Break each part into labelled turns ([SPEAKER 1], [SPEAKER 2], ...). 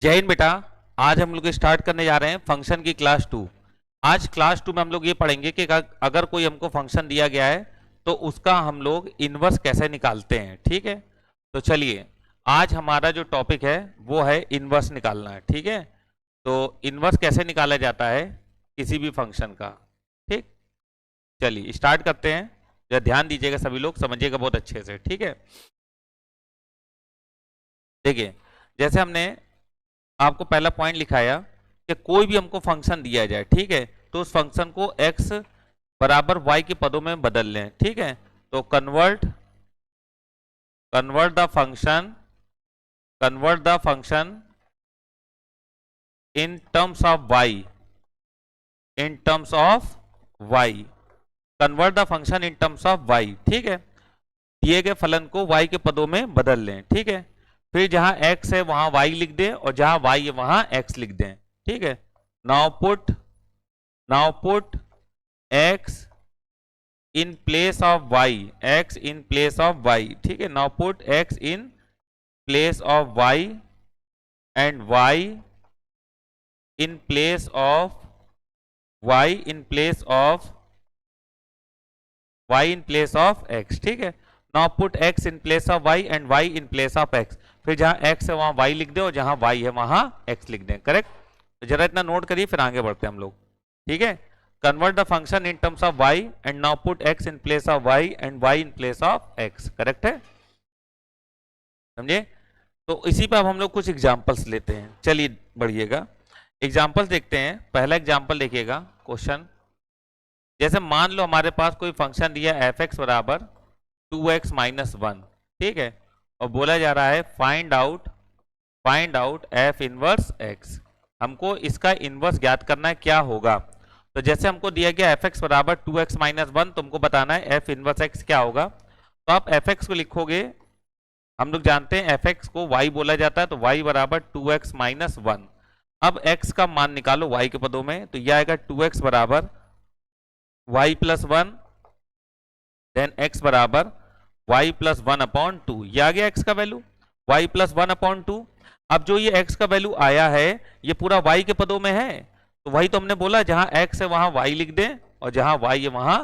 [SPEAKER 1] जय हिंद बेटा। आज हम लोग स्टार्ट करने जा रहे हैं फंक्शन की क्लास 2। आज क्लास 2 में हम लोग ये पढ़ेंगे कि अगर कोई हमको फंक्शन दिया गया है तो उसका हम लोग इन्वर्स कैसे निकालते हैं। ठीक है, तो चलिए आज हमारा जो टॉपिक है वो है इन्वर्स निकालना है। ठीक है, तो इन्वर्स कैसे निकाला जाता है किसी भी फंक्शन का। ठीक, चलिए स्टार्ट करते हैं। जरा ध्यान दीजिएगा, सभी लोग समझिएगा बहुत अच्छे से। ठीक है, देखिए जैसे हमने आपको पहला पॉइंट लिखाया कि कोई भी हमको फंक्शन दिया जाए, ठीक है, तो उस फंक्शन को x बराबर y के पदों में बदल लें। ठीक है, तो convert the function in terms of y, convert the function in terms of y। ठीक है, दिए गए फलन को y के पदों में बदल लें। ठीक है, फिर जहां x है वहां y लिख दें और जहां y है वहां x लिख दें। ठीक है, now put x in place of y, ठीक है, now put x in place of y and y in place of x। ठीक है, now put x in place of y and y in place of x। फिर जहां x है वहां y लिख दें और जहां y है वहां x लिख दें। करेक्ट, तो जरा इतना नोट करिए फिर आगे बढ़ते हैं हम लोग। ठीक है, convert the function in terms of y and now put x in place of y and y in place of x। Correct है, समझे। तो इसी पर अब हम लोग कुछ एग्जांपल्स लेते हैं। चलिए बढ़िएगा, एग्जांपल्स देखते हैं। पहला एग्जांपल देखिएगा, क्वेश्चन जैसे मान लो हमारे पास कोई फंक्शन दिया f(x) बराबर 2x माइनस 1। ठीक है, और बोला जा रहा है find out f inverse x। हमको इसका इनवर्स ज्ञात करना है, क्या होगा। तो जैसे हमको दिया गया f(x) बराबर 2x माइनस 1, तुमको बताना है f इनवर्स x क्या होगा। तो आप f(x) को लिखोगे, हम लोग जानते हैं f(x) को y बोला जाता है, तो y बराबर 2x माइनस 1। अब x का मान निकालो y के पदों में, तो यह आएगा 2x बराबर y प्लस 1, देन x बराबर y प्लस 1/2। यह आ गया x का वैल्यू y प्लस 1/2। अब जो ये x का वैल्यू आया है ये पूरा y के पदों में है, तो वही तो हमने बोला जहां x है वहां y लिख दें और जहां y है वहां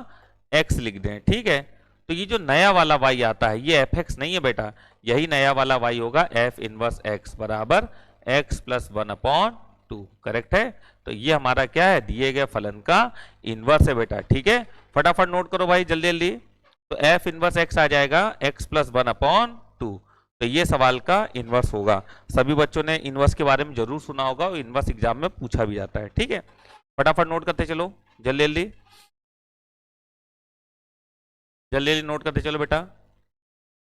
[SPEAKER 1] x लिख दें। ठीक है, तो ये जो नया वाला y आता है ये f(x) नहीं है बेटा, यही नया वाला y होगा f इनवर्स x बराबर x प्लस 1/2। करेक्ट है, तो ये हमारा क्या है, दिए गए फलन का इनवर्स है बेटा। ठीक है, फटाफट नोट करो भाई जल्दी जल्दी। तो f इनवर्स x आ जाएगा x प्लस 1/2। तो ये सवाल का इनवर्स होगा। सभी बच्चों ने इनवर्स के बारे में जरूर सुना होगा और इनवर्स एग्जाम में पूछा भी जाता है। ठीक है, फटाफट नोट करते चलो, जल्दी जल्दी नोट करते चलो बेटा।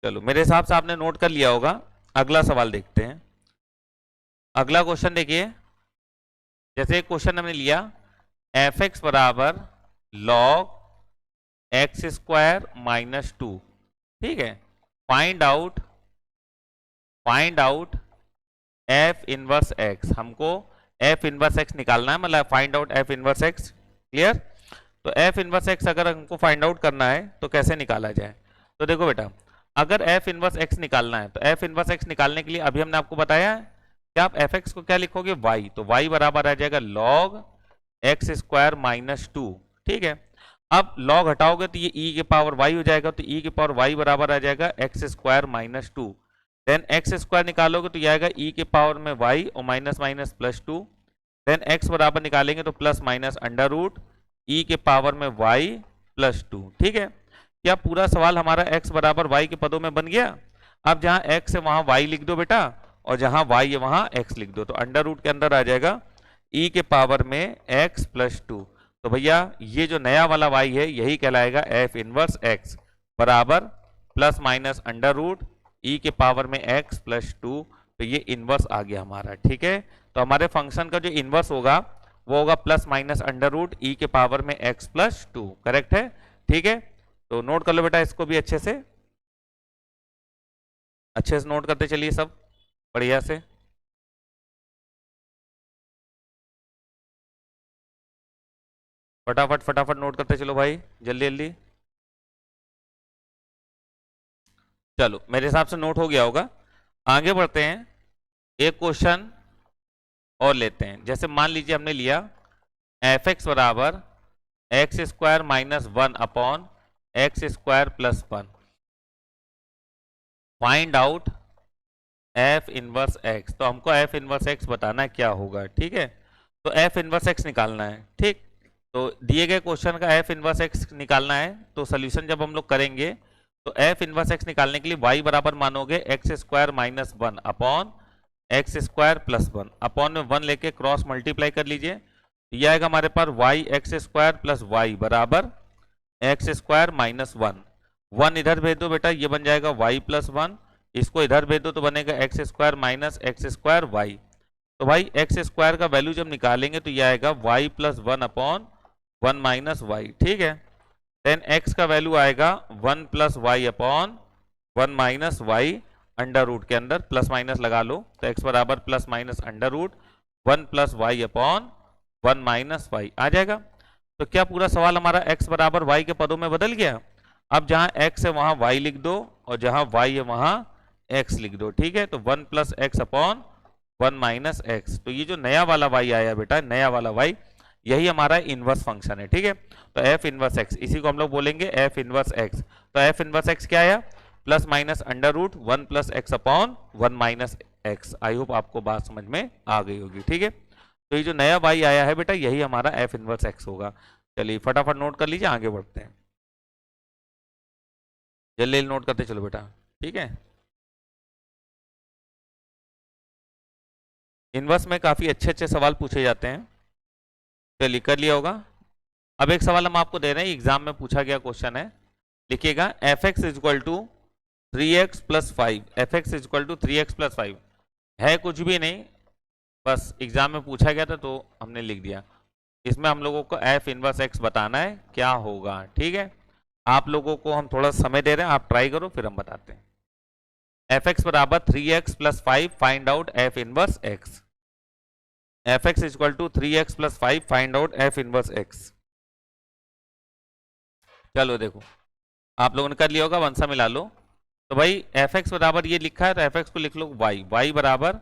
[SPEAKER 1] चलो मेरे हिसाब से आपने नोट कर लिया होगा। अगला सवाल देखते हैं। अगला क्वेश्चन देखिए, जैसे एक क्वेश्चन हमने लिया f(x) बराबर log x² माइनस 2। ठीक है, find out f inverse x। हमको f इनवर्स x निकालना है, मतलब find out f inverse x। Clear, तो f इनवर्स x अगर हमको फाइंड आउट करना है तो कैसे निकाला जाए। तो देखो बेटा, अगर f इनवर्स x निकालना है तो f इनवर्स x निकालने के लिए अभी हमने आपको बताया है कि आप fx को क्या लिखोगे, y। तो y बराबर आ जाएगा log x² माइनस 2। ठीक है, अब log हटाओगे तो ये e के पावर y हो जाएगा, तो e के पावर y बराबर आ जाएगा x² माइनस 2। देन x² निकालोगे तो ये आएगा e के पावर में y और minus minus plus 2। Then x बराबर निकालेंगे तो plus minus under root e के पावर में y प्लस 2। ठीक है, क्या पूरा सवाल हमारा x बराबर y के पदों में बन गया। अब जहां x है वहां y लिख दो बेटा और जहां y है वहां x लिख दो, तो अंडर रूट के अंदर आ जाएगा e के पावर में x प्लस 2। तो भैया ये जो नया वाला y है यही कहलाएगा f इनवर्स x बराबर plus minus under root e के पावर में x प्लस 2। तो ये इनवर्स आ गया हमारा। ठीक है, तो हमारे फंक्शन का जो इनवर्स होगा वो होगा plus minus under root e के पावर में x प्लस 2। करेक्ट है, ठीक है, तो नोट कर लो बेटा इसको भी अच्छे से नोट करते चलिए सब बढ़िया से। फटाफट नोट करते चलो भाई, जल्दी जल्दी। चलो मेरे हिसाब से नोट हो गया होगा। आगे बढ़ते हैं। एक क्वेश्चन और लेते हैं। जैसे मान लीजिए हमने लिया एफ एक्स बराबर x square minus 1 upon x square plus 1। Find out f inverse x. तो हमको एफ इनवर्स एक्स बताना है क्या होगा, ठीक है। तो एफ इनवर्स एक्स निकालना है, ठीक। तो दिए गए क्वेश्चन का एफ इनवर्स एक्स निकालना है, तो सोल्यूशन जब हम लोग करेंगे तो एफ इनवर्स एक्स निकालने के लिए वाई बराबर मानोगे x square minus 1 upon x square plus 1। Upon में 1 लेके क्रॉस मल्टीप्लाई कर लीजिए, यह आएगा हमारे पास y x square plus y बराबर एक्स स्क्वायर माइनस 1। 1 इधर भेज दो बेटा, ये बन जाएगा वाई प्लस 1। इसको इधर भेज दो तो बनेगा x square minus x square y. तो भाई एक्स स्क्वायर का वैल्यू जब निकालेंगे तो यह आएगा y plus 1 upon 1 minus y, ठीक है। देन एक्स का वैल्यू आएगा 1 plus y upon 1 minus y under root के अंदर प्लस माइनस लगा लो, तो एक्स बराबर plus minus under root 1 plus y upon 1 minus y आ जाएगा। तो क्या पूरा सवाल हमारा एक्स बराबर वाई के पदों में बदल गया? अब जहां एक्स है वहां वाई लिख दो और जहां वाई है वहां एक्स लिख दो, ठीक है। तो 1 plus x upon 1 minus x. तो ये जो नया वाला वाई आया बेटा, नया वाला वाई, यही हमारा इनवर्स फंक्शन है, ठीक है। तो एफ इनवर्स एक्स, इसी को हम लोग बोलेंगे एफ इनवर्स एक्स। तो एफ इनवर्स एक्स क्या आया? Plus minus under root 1 plus x upon 1 minus x. I hope आपको बात समझ में आ गई होगी, ठीक है। तो ये जो नया वाई आया है बेटा, यही हमारा एफ इनवर्स एक्स होगा। चलिए फटाफट नोट कर लीजिए, आगे बढ़ते हैं। जल्दी नोट करते चलो बेटा, ठीक है। इनवर्स में काफी अच्छे अच्छे सवाल पूछे जाते हैं। चलिए कर लिया होगा। अब एक सवाल हम आपको दे रहे हैं, एग्जाम में पूछा गया क्वेश्चन है, लिखिएगा f x is equal to 3x plus 5। F x is equal to 3x plus 5 है कुछ भी नहीं, बस एग्जाम में पूछा गया था तो हमने लिख दिया। इसमें हम लोगों को एफ इनवर्स एक्स बताना है क्या होगा, ठीक है। आप लोगों को हम थोड़ा समय दे रहे हैं, आप ट्राई करो फिर हम बताते हैं। एफ एक्स बराबर 3x plus 5, find out f inverse x. F x is equal to 3x plus 5, find out f inverse x. चलो देखो, आप लोगों ने कर लिया होगा, वंसा मिला लो। तो भाई एफ एक्स बराबर ये लिखा है तो एफ एक्स को लिख लो वाई, वाई बराबर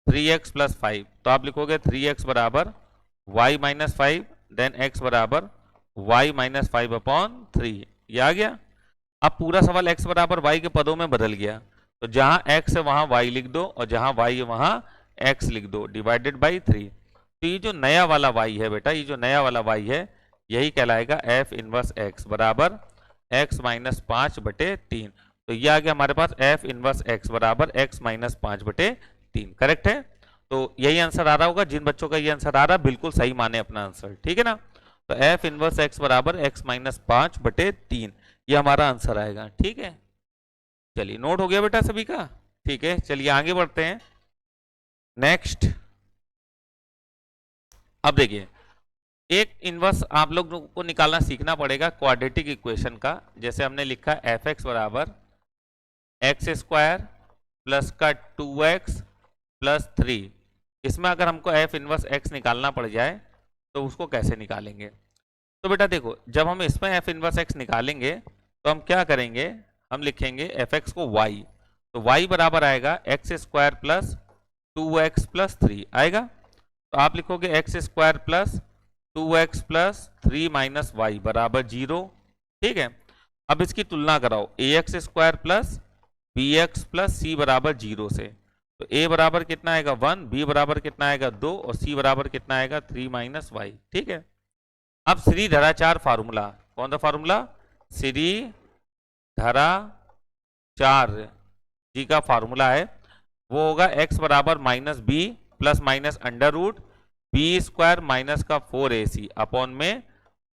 [SPEAKER 1] 3x प्लस 5। तो आप लिखोगे 3x बराबर y माइनस 5, देन x बराबर y माइनस 5 अपॉन 3। ये आ गया। अब पूरा सवाल x बराबर y के पदों में बदल गया, तो जहां x है वहां y लिख दो और जहां y है वहां x लिख दो, डिवाइडेड बाई 3। तो ये जो नया वाला y है बेटा, ये जो नया वाला y है, यही कहलाएगा f इनवर्स x बराबर x माइनस 5 बटे 3। तो ये आ गया हमारे पास f इनवर्स x बराबर x माइनस 5 बटे 3। करेक्ट है। तो यही आंसर आ रहा होगा, जिन बच्चों का ये आंसर आ रहा है बिल्कुल सही माने अपना आंसर, ठीक है ना। तो f इनवर्स x बराबर x माइनस 5 बटे 3, ये हमारा आंसर आएगा, ठीक है। चलिए नोट हो गया बेटा सभी का, ठीक है। चलिए आगे बढ़ते हैं नेक्स्ट। अब देखिए, एक इनवर्स आप लोग को निकालना सीखना पड़ेगा क्वाड्रेटिक इक्वेशन का। जैसे हमने लिखा एफ एक्स बराबर एक्स स्क्वायर प्लस का 2x प्लस 3। इसमें अगर हमको एफ इनवर्स एक्स निकालना पड़ जाए तो उसको कैसे निकालेंगे? तो बेटा देखो, जब हम इसमें एफ इनवर्स एक्स निकालेंगे तो हम क्या करेंगे, हम लिखेंगे एफ एक्स को y। तो y बराबर आएगा x square plus 2x plus 3 आएगा। तो आप लिखोगे x square plus 2x plus 3 minus y बराबर 0, ठीक है। अब इसकी तुलना कराओ a x square plus b x plus c बराबर 0 से। तो a बराबर कितना आएगा 1, b बराबर कितना आएगा 2 और c बराबर कितना आएगा 3 माइनस वाई, ठीक है। अब श्रीधराचार्य फार्मूला, कौन सा फार्मूला? श्रीधराचार्य जी का फार्मूला है, वो होगा x बराबर minus b plus minus under root b square minus का 4ac अपॉन में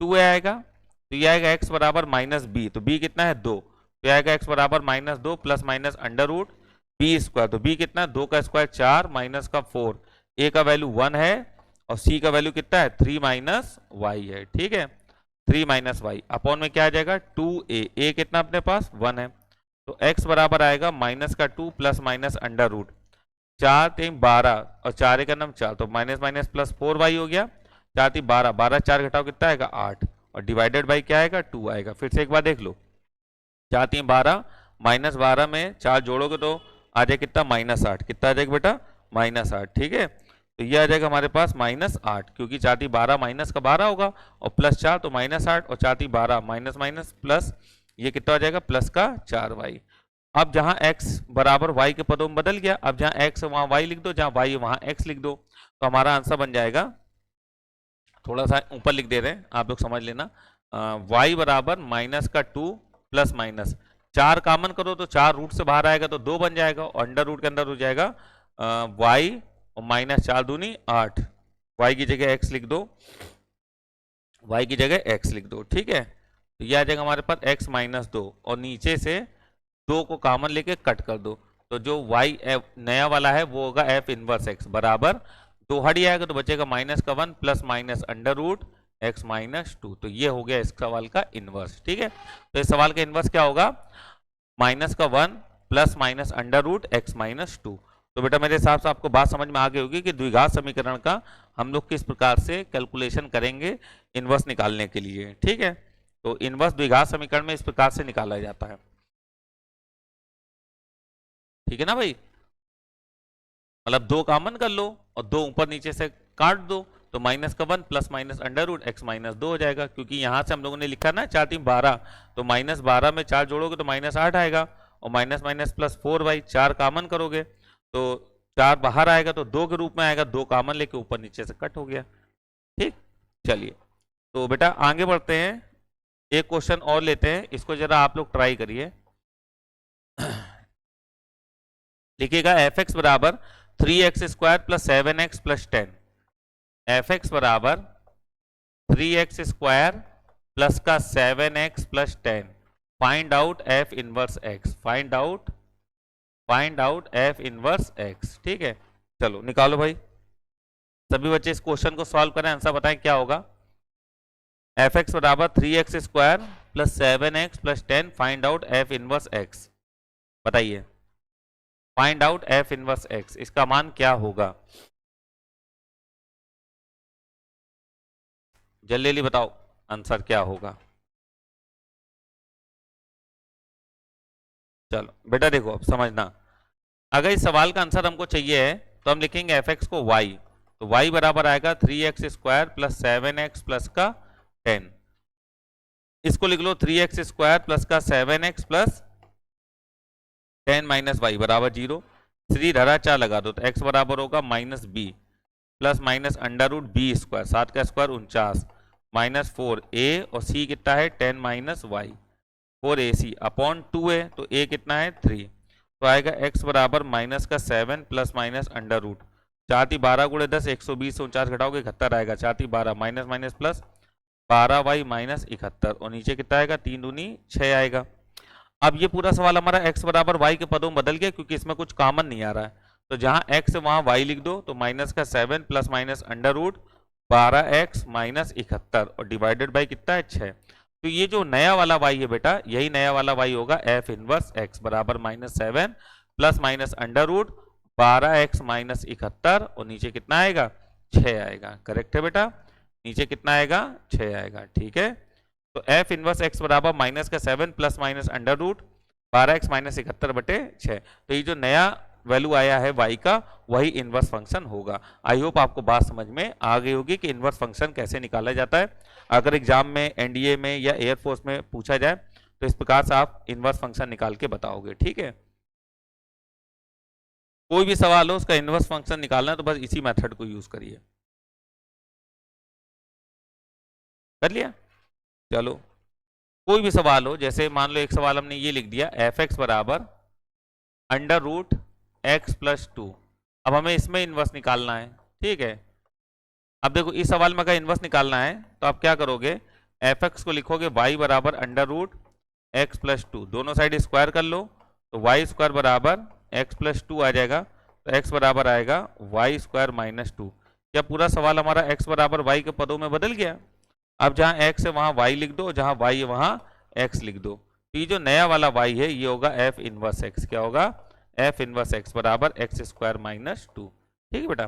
[SPEAKER 1] 2a आएगा। तो ये आएगा x बराबर माइनस बी, तो b कितना है 2, तो आएगा x बराबर minus 2 plus minus under root b square. तो b कितना है 2 का स्क्वायर 4 माइनस का 4, a का वैल्यू 1 है और c का वैल्यू कितना है 3 माइनस वाई है, ठीक है। 3 माइनस वाई अपॉन में क्या आ जाएगा 2a, a कितना अपने पास 1 है। तो x बराबर आएगा माइनस का 2 प्लस माइनस अंडर रूट 4 3 12 और 4 का नाम 4, तो माइनस माइनस प्लस 4y हो गया। 4 3 12, 12 4 घटाओ कितना आएगा 8 और डिवाइडेड बाई क्या आएगा 2 आएगा। फिर से एक बार देख लो, 4 3 12 माइनस 12 में 4 जोड़ोगे तो आ जाए कितना -8, कितना आ जाएगा बेटा -8, ठीक है। तो ये आ जाएगा हमारे पास -8, क्योंकि 4 × 12 माइनस का 12 होगा और +4 तो -8 और 4 × 12 माइनस माइनस प्लस, ये कितना हो जाएगा प्लस का 4y। अब जहां x बराबर y के पदों में बदल गया, अब जहां x है वहां y लिख दो, जहां y है वहां x लिख दो, तो हमारा आंसर बन जाएगा, थोड़ा सा ऊपर लिख दे रहे हैं आप लोग समझ लेना, y बराबर -2 प्लस माइनस 4 कॉमन करो तो 4 रूट से बाहर आएगा तो 2 बन जाएगा और अंडर रूट के अंदर हो जाएगा y और -4 दूनी 8, y की जगह x लिख दो, y की जगह x लिख दो, ठीक है। तो ये आ जाएगा हमारे पास x -2 और नीचे से 2 को कॉमन लेके कट कर दो, तो जो y नया वाला है वो होगा f इनवर्स x बराबर 2 हट जाएगा तो बचेगा -1 plus minus under root x -2। तो ये हो गया इस सवाल का इनवर्स, ठीक है। तो इस सवाल का इनवर्स क्या होगा, -1 plus minus under root x -2। तो बेटा मेरे हिसाब से आपको बात समझ में आ गई होगी कि द्विघात समीकरण का हम लोग किस प्रकार से कैलकुलेशन करेंगे इनवर्स निकालने के लिए, ठीक है। तो इनवर्स द्विघात समीकरण में इस प्रकार से निकाला जाता है, ठीक है ना भाई। मतलब 2 कॉमन कर लो और 2 ऊपर नीचे से काट दो, तो -1 plus minus under root x -2 हो जाएगा, क्योंकि यहां से हम लोगों ने लिखा ना 4 × 3 = 12, तो -12 में 4 जोड़ोगे तो -8 आएगा और minus minus plus 4y, 4 common करोगे तो 4 बाहर आएगा तो 2 के रूप में आएगा, 2 कॉमन लेके ऊपर नीचे से कट हो गया, ठीक। चलिए तो बेटा आगे बढ़ते हैं, एक क्वेश्चन और लेते हैं, इसको जरा आप लोग ट्राई करिए। लिखिएगा f(x) बराबर 3x² plus 7x plus 10, f(x) बराबर 3x² प्लस का 7x plus 10, find out f inverse x, find out f inverse x, ठीक है। चलो निकालो भाई, सभी बच्चे इस क्वेश्चन को सॉल्व करें, आंसर बताएं क्या होगा। f(x) बराबर 3x² plus 7x plus 10, find out f inverse x, बताइए find out f inverse x, इसका मान क्या होगा, जल्दी जल्दी बताओ आंसर क्या होगा। चलो बेटा देखो अब समझना, अगर इस सवाल का आंसर हमको चाहिए है तो हम लिखेंगे f(x) को y, तो y बराबर आएगा 3x² प्लस 7x प्लस का 10, इसको लिख लो 3x² प्लस का 7x प्लस 10 माइनस y बराबर 0, 3 धरा 4 लगा दो तो x बराबर होगा -b plus minus under root b², 7 का स्क्वायर 49 माइनस 4a और c कितना है 10 minus y, 4ac upon 2a, तो a कितना है 3, तो आएगा x बराबर -7 प्लस माइनस अंडर रूट 4 × 12 × 10 120 से 49 घटाओगे 71 आएगा, 4 × 12 minus minus plus 12y minus 71 और नीचे कितना आएगा 3 दूनी 6 आएगा। अब ये पूरा सवाल हमारा x बराबर y के पदों में बदल गया, क्योंकि इसमें कुछ कॉमन नहीं आ रहा है, तो जहां x है वहां y लिख दो, तो -7 plus minus under root 12x minus 71 और डिवाइडेड बाई कितना है 6, तो ये जो नया वाला y है बेटा यही नया वाला y होगा f इनवर्स x बराबर -7 plus minus under root 12x minus 71 और नीचे कितना आएगा 6 आएगा, करेक्ट है बेटा, नीचे कितना आएगा 6 आएगा, ठीक है। तो f इनवर्स x बराबर -7 plus minus under root 12x minus 71 बटे 6, तो ये जो नया वैल्यू आया है y का वही इनवर्स फंक्शन होगा। आई होप आपको बात समझ में आ गई होगी कि इनवर्स फंक्शन कैसे निकाला जाता है, अगर एग्जाम में एनडीए में या एयरफोर्स में पूछा जाए तो इस प्रकार से आप इनवर्स फंक्शन निकाल के बताओगे, ठीक है। कोई भी सवाल हो उसका इनवर्स फंक्शन निकालना है तो बस इसी मेथड को यूज करिए, कर लिया। चलो कोई भी सवाल हो, जैसे मान लो एक सवाल हमने ये लिख दिया f(x) बराबर अंडर रूट x प्लस 2, अब हमें इसमें इनवर्स निकालना है, ठीक है। अब देखो इस सवाल में अगर इनवर्स निकालना है तो आप क्या करोगे, f(x) को लिखोगे y बराबर अंडर रूट x प्लस 2, दोनों साइड स्क्वायर कर लो तो y² बराबर x प्लस 2 आ जाएगा, तो x बराबर आएगा y² माइनस 2। क्या पूरा सवाल हमारा x बराबर y के पदों में बदल गया। अब जहां x है वहां y लिख दो, जहां y है वहां x लिख दो, तो ये जो नया वाला y है ये होगा f इनवर्स x, क्या होगा f इनवर्स x बराबर x² माइनस 2, ठीक है बेटा।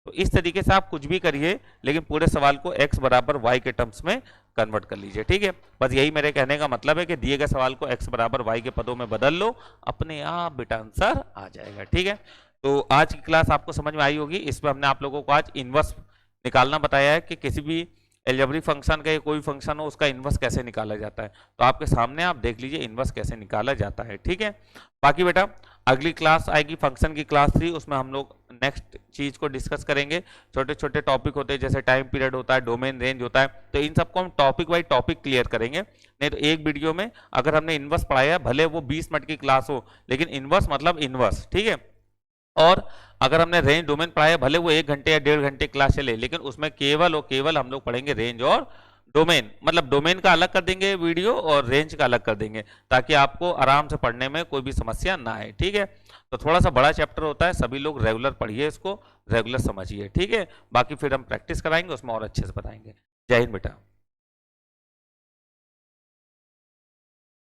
[SPEAKER 1] तो इस तरीके से आप कुछ भी करिए लेकिन पूरे सवाल को x बराबर y के टर्म्स में कन्वर्ट कर लीजिए, ठीक है। बस यही मेरे कहने का मतलब है कि दिए गए सवाल को x बराबर y के पदों में बदल लो, अपने आप बेटा आंसर आ जाएगा, ठीक है। तो आज की क्लास आपको समझ में आई होगी। इसमें हमने आप लोगों को आज इनवर्स निकालना बताया है कि किसी भी एल्जेब्रिक फंक्शन का या कोई फंक्शन हो उसका इनवर्स कैसे निकाला जाता है। तो आपके सामने आप देख लीजिए इनवर्स कैसे निकाला जाता है, ठीक है। बाकी बेटा अगली क्लास आएगी फंक्शन की क्लास 3, उसमें हम लोग नेक्स्ट चीज को डिस्कस करेंगे। छोटे छोटे टॉपिक होते हैं जैसे टाइम पीरियड होता है, डोमेन रेंज होता है, तो इन सबको हम टॉपिक वाइज टॉपिक क्लियर करेंगे। नहीं तो एक वीडियो में अगर हमने इनवर्स पढ़ाया भले वो 20 मिनट की क्लास हो, लेकिन इनवर्स मतलब इनवर्स, ठीक है। और अगर हमने रेंज डोमेन पढ़ाया भले वो 1 घंटे या 1.5 घंटे क्लास चले, लेकिन उसमें केवल और केवल हम लोग पढ़ेंगे रेंज और डोमेन, मतलब डोमेन का अलग कर देंगे वीडियो और रेंज का अलग कर देंगे, ताकि आपको आराम से पढ़ने में कोई भी समस्या ना आए, ठीक है। तो थोड़ा सा बड़ा चैप्टर होता है, सभी लोग रेगुलर पढ़िए, इसको रेगुलर समझिए, ठीक है। बाकी फिर हम प्रैक्टिस कराएंगे, उसमें और अच्छे से बताएंगे। जय हिंद बेटा।